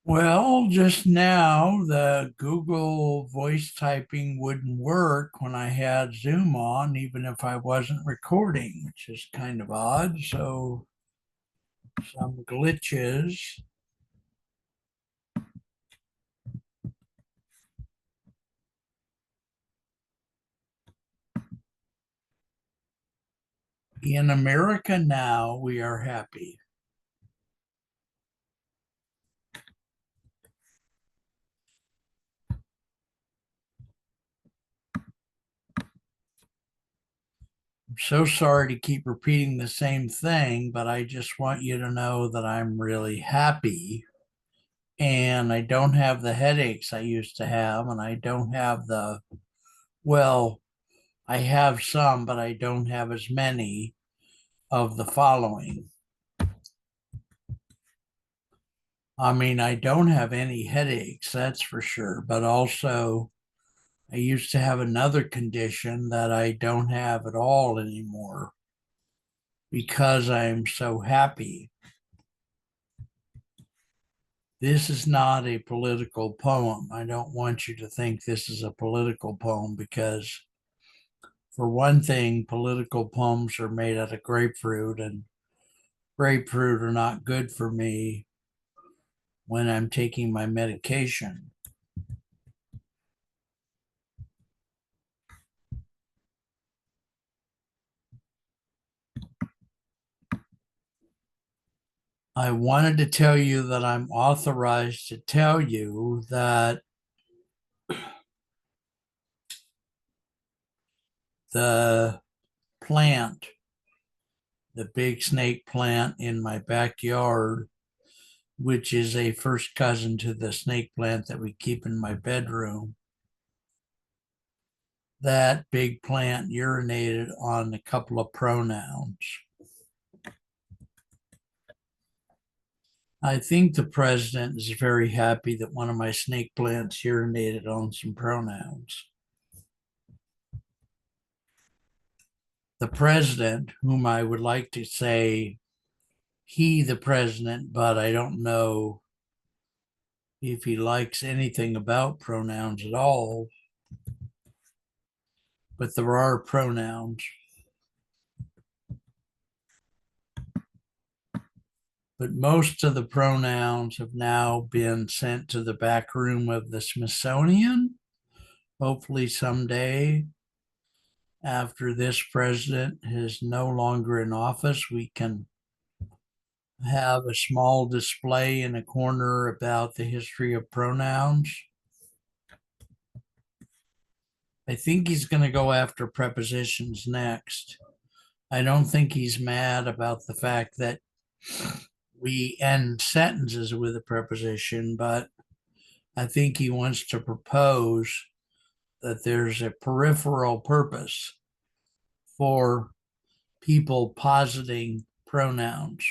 Well, just now the Google voice typing wouldn't work when I had Zoom on, even if I wasn't recording, which is kind of odd. So, some glitches. In America now, we are happy. I'm so sorry to keep repeating the same thing, but I just want you to know that I'm really happy and I don't have the headaches I used to have, and I don't have well, I have some, but I don't have as many of the following. I mean, I don't have any headaches, that's for sure, but also I used to have another condition that I don't have at all anymore because I'm so happy. This is not a political poem. I don't want you to think this is a political poem because, for one thing, political poems are made out of grapefruit, and grapefruit are not good for me when I'm taking my medication. I wanted to tell you that I'm authorized to tell you that the plant, the big snake plant in my backyard, which is a first cousin to the snake plant that we keep in my bedroom, that big plant urinated on a couple of pronouns. I think the president is very happy that one of my snake plants urinated on some pronouns. The president, whom I would like to say he, the president, but I don't know if he likes anything about pronouns at all, but there are pronouns. But most of the pronouns have now been sent to the back room of the Smithsonian. Hopefully, someday, after this president is no longer in office, we can have a small display in a corner about the history of pronouns. I think he's going to go after prepositions next. I don't think he's mad about the fact that we end sentences with a preposition, but I think he wants to propose that there's a peripheral purpose for people positing pronouns.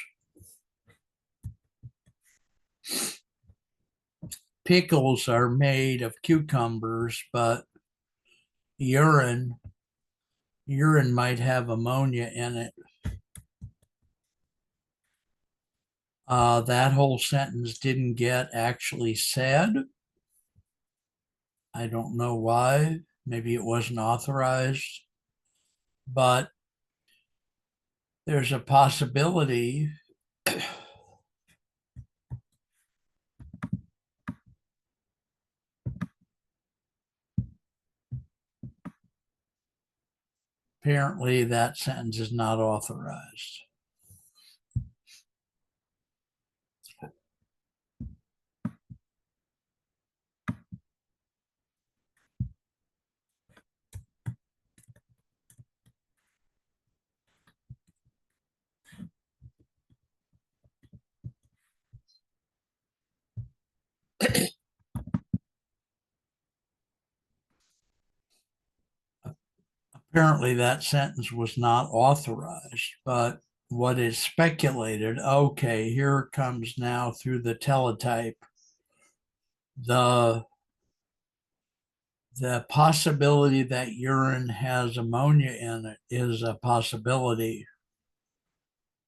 Pickles are made of cucumbers, but urine might have ammonia in it. That whole sentence didn't get actually said. I don't know why. Maybe it wasn't authorized, but there's a possibility apparently that sentence is not authorized. Apparently that sentence was not authorized, but what is speculated, okay, here it comes now through the teletype. The the possibility that urine has ammonia in it is a possibility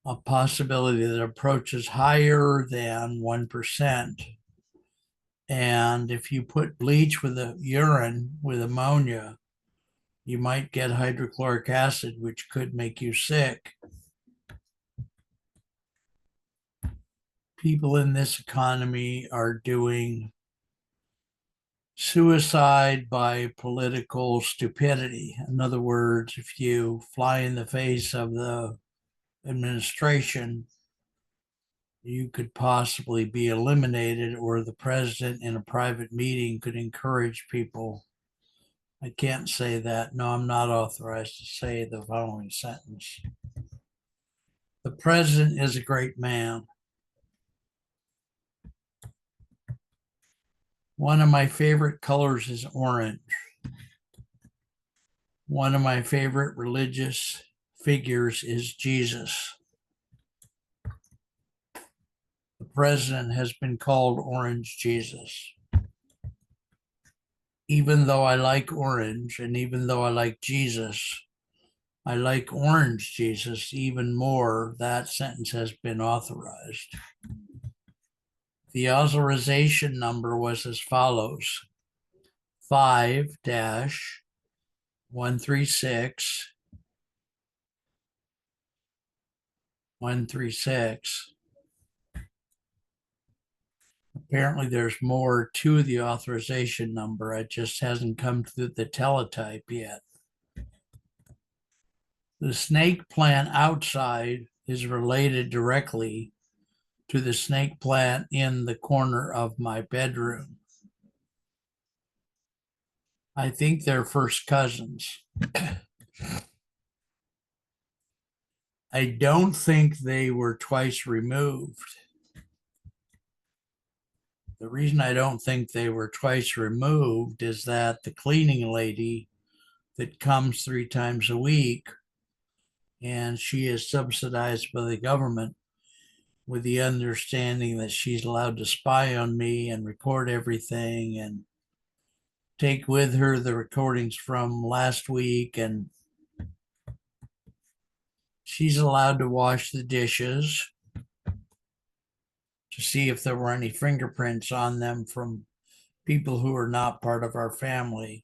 that approaches higher than 1%. And if you put bleach with the urine with ammonia, you might get hydrochloric acid, which could make you sick. People in this economy are doing suicide by political stupidity. In other words, if you fly in the face of the administration, you could possibly be eliminated, or the president in a private meeting could encourage people. I can't say that. No, I'm not authorized to say the following sentence. The president is a great man. One of my favorite colors is orange. One of my favorite religious figures is Jesus. The president has been called Orange Jesus. Even though I like orange and even though I like Jesus, I like Orange Jesus even more. That sentence has been authorized. The authorization number was as follows: 5-136 136. Apparently, there's more to the authorization number. It just hasn't come through the teletype yet. The snake plant outside is related directly to the snake plant in the corner of my bedroom. I think they're first cousins. I don't think they were twice removed. The reason I don't think they were twice removed is that the cleaning lady that comes 3 times a week, and she is subsidized by the government with the understanding that she's allowed to spy on me and record everything and take with her the recordings from last week. And she's allowed to wash the dishes to see if there were any fingerprints on them from people who are not part of our family.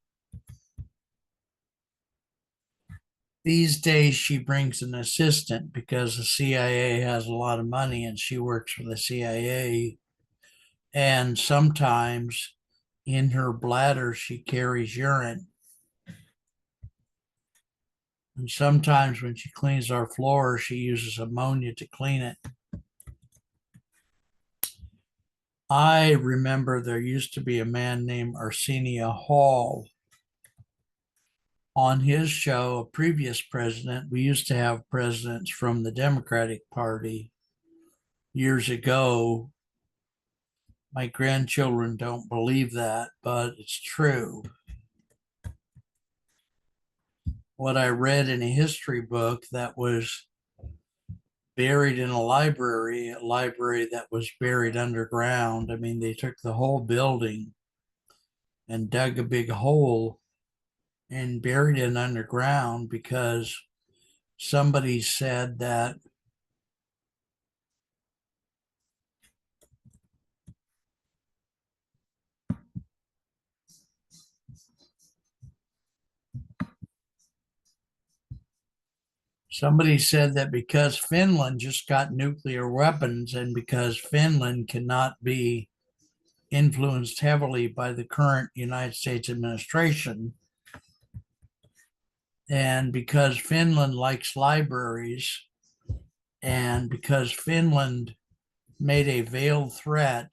These days, she brings an assistant because the CIA has a lot of money and she works for the CIA. And sometimes in her bladder, she carries urine. And sometimes when she cleans our floor, she uses ammonia to clean it. I remember there used to be a man named Arsenio Hall. On his show, a previous president, we used to have presidents from the Democratic Party years ago. My grandchildren don't believe that, but it's true. What I read in a history book that was buried in a library that was buried underground. I mean, they took the whole building and dug a big hole and buried it underground because somebody said that because Finland just got nuclear weapons and because Finland cannot be influenced heavily by the current United States administration, and because Finland likes libraries, and because Finland made a veiled threat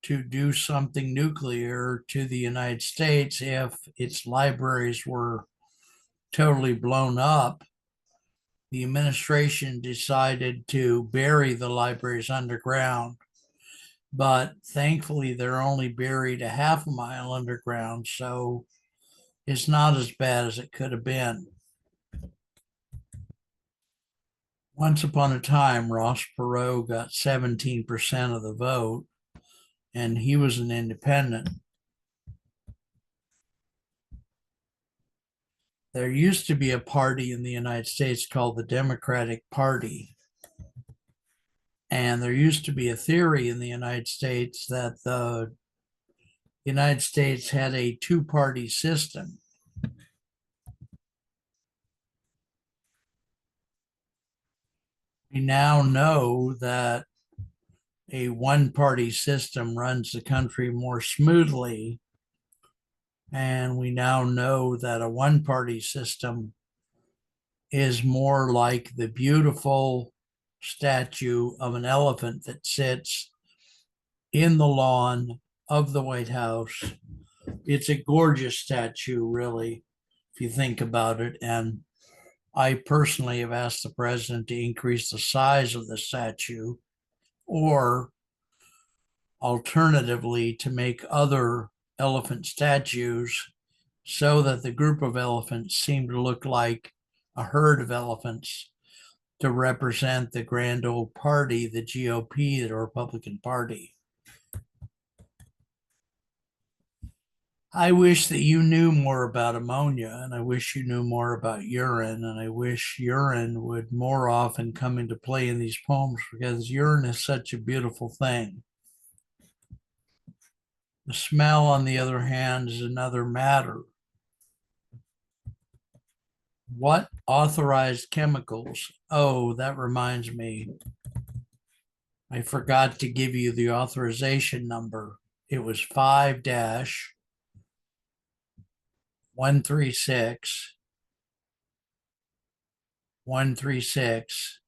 to do something nuclear to the United States if its libraries were totally blown up, the administration decided to bury the libraries underground. But thankfully, they're only buried a half a mile underground, so it's not as bad as it could have been. Once upon a time, Ross Perot got 17% of the vote, and he was an independent. There used to be a party in the United States called the Democratic Party. And there used to be a theory in the United States that the United States had a two-party system. We now know that a one-party system runs the country more smoothly. And we now know that a one-party system is more like the beautiful statue of an elephant that sits in the lawn of the White House. It's a gorgeous statue, really, if you think about it. And I personally have asked the president to increase the size of the statue, or alternatively, to make other elephant statues so that the group of elephants seem to look like a herd of elephants to represent the grand old party, the GOP, the Republican Party. I wish that you knew more about ammonia, and I wish you knew more about urine, and I wish urine would more often come into play in these poems, because urine is such a beautiful thing. The smell, on the other hand, is another matter. What authorized chemicals? Oh, that reminds me. I forgot to give you the authorization number. It was 5-136 136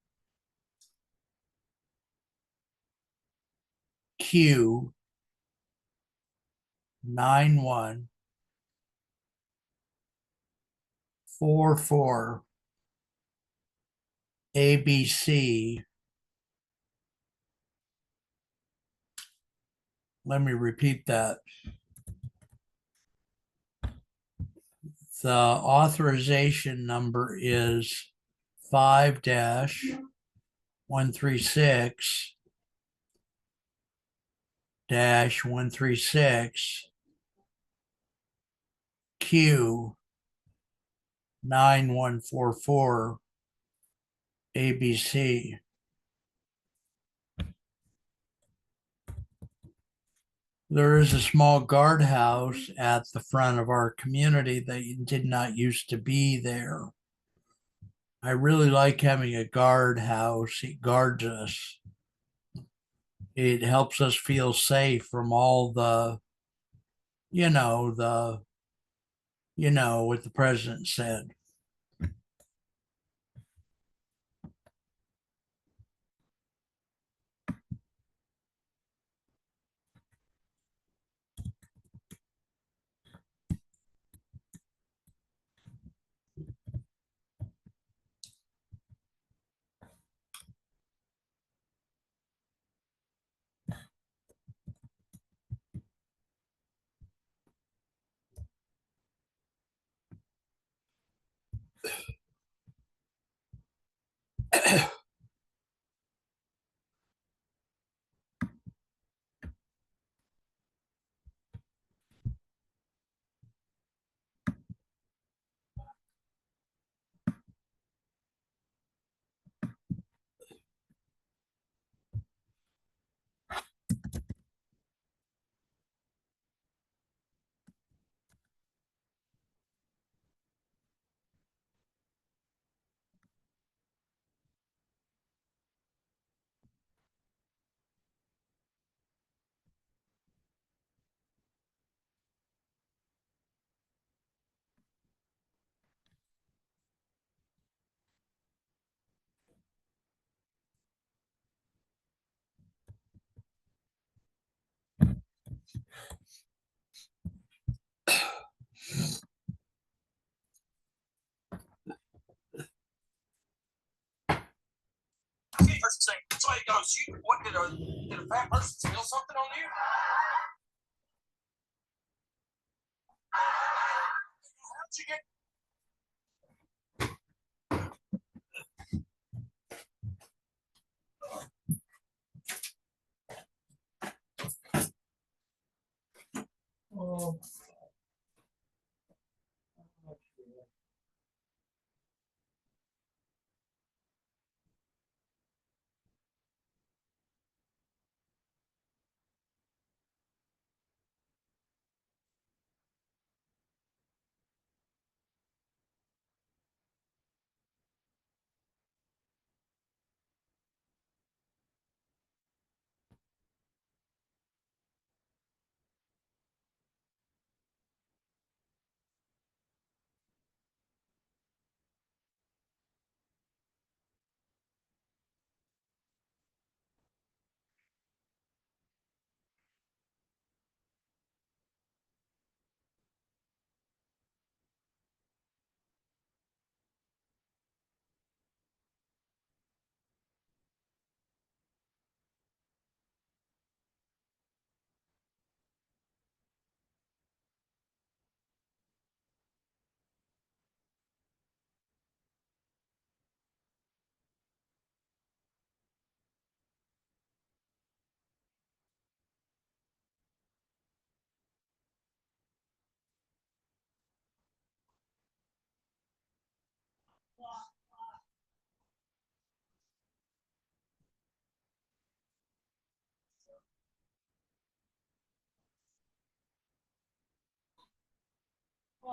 Q 9144 ABC. Let me repeat that. The authorization number is 5-136 136 Q 9144 ABC. There is a small guardhouse at the front of our community that did not used to be there. I really like having a guardhouse. It guards us. It helps us feel safe from all the, you know, what the president said. So he goes, what did a fat person steal something on you? How'd you get? Oh.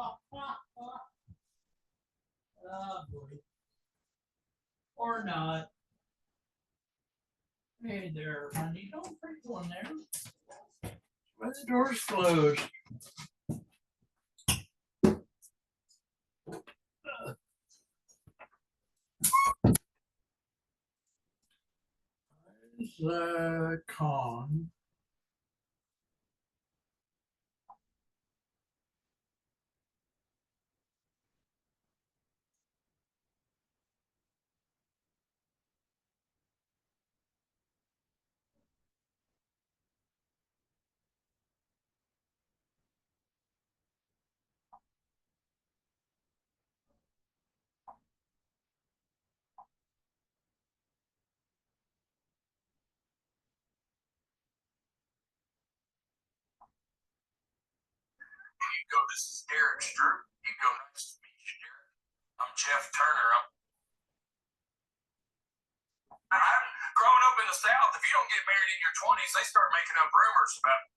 Oh, boy. Or not. Hey there, honey, don't bring one there. Why the door's closed? The con. Go, this is Derek Stroop. You go, nice to meet you, Derek. I'm Jeff Turner. I'm growing up in the South. If you don't get married in your 20s, they start making up rumors about.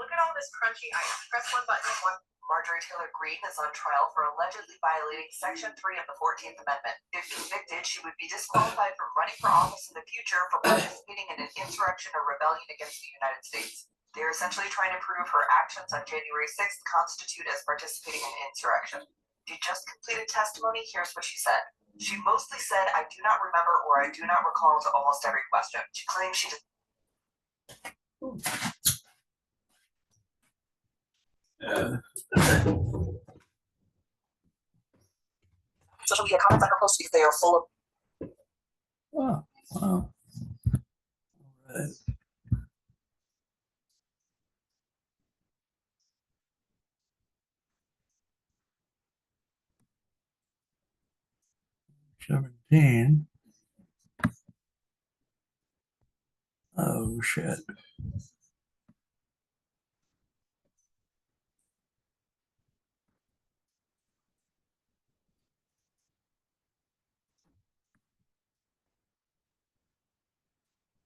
Look at all this crunchy ice. Press one button and one. Marjorie Taylor Greene is on trial for allegedly violating Section 3 of the 14th Amendment. If convicted, she would be disqualified from running for office in the future for participating in an insurrection or rebellion against the United States. They're essentially trying to prove her actions on January 6th constitute as participating in insurrection. She just completed testimony. Here's what she said. She mostly said, "I do not remember" or "I do not recall" to almost every question. She claims she did. Social media comments on her posts because they are full of. Oh, wow. All right. $17. Oh, shit.